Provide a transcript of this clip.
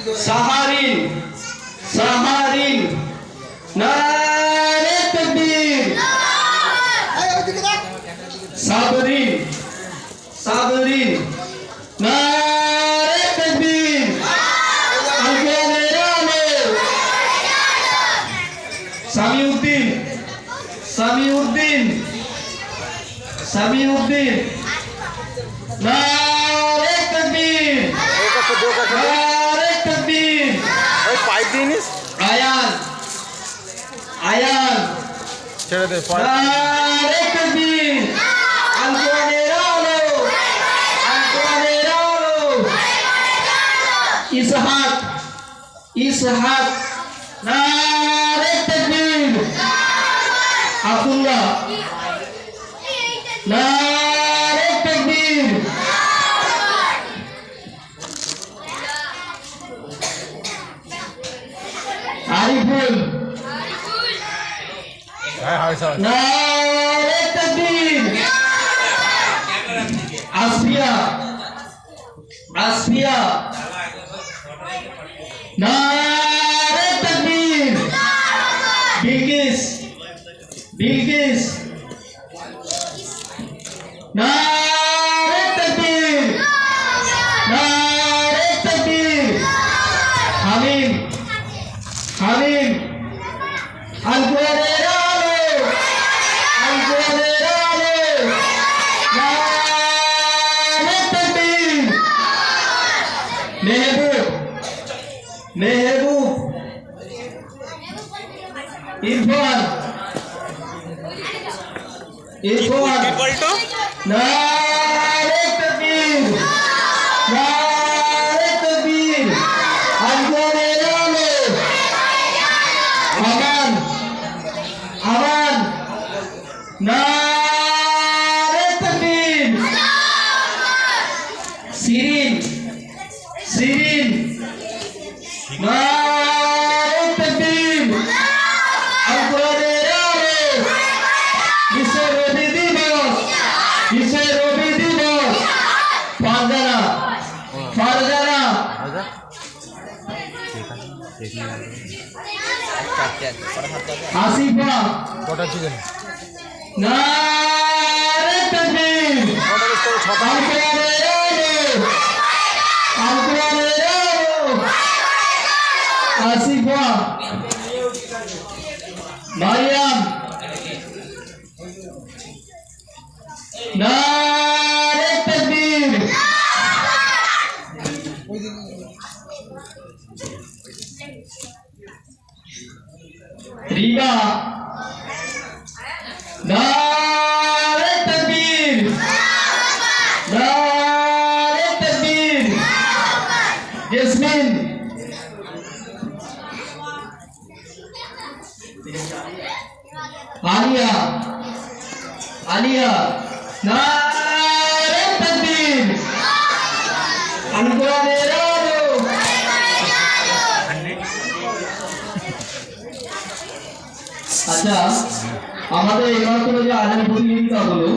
সাহারিন সাহারিন নারে তাকবীর সাবরিন সাবরিন নারে তাকবীর আলকুরআনের আলো সামিউদ্দিন সামিউদ্দিন সামিউদ্দিন নারে তাকবীর নারে তাকবীর ওই পাইপ দিনিস আয়ান আয়ান ছেড়ে দে নারে তাকবীর আলকুরআনের আলো আলকুরআনের আলো ইসহাক ইসহাক নারে তাকবীর আব্দুল্লাহ নারে তাকবীর আরিফুল হ্যাঁ হয় স্যার নারে তাকবীর আসফিয়া আসফিয়া নারে তাকবীর বিলকিস বিলকিস নারে তাকবীর নারে তাকবীর হামিম হামিম আলকুরআনের আলো আলকুরআনের আলো নারে তাকবীর মেহবুব মেহবুব ইরফান ইরফান নারে তাকবীর নারে তাকবীর আলকুরআনের আলো আমান আমান নারে তাকবীর শিরিন শিরিন নারে তাকবীর আলকুরআনের আলো বিশ্ব রবি দিবস বিশ্ব রবি দিবস ফারজানা ফারজানা আসিফা কটা চিকেন নারে তাকবীর আলকুরআনের আলো আলকুরআনের আলো আসিফা মারিয়াম নারে তাকবীর রিবা নারে তাকবীর নারে তাকবীর জেসমিন আলিয়া আলিয়া নারে তাকবীর আলকুরআনের আলো আচ্ছা আমাদের এই মাত্র যে আজান প্রতিযোগিতা হলো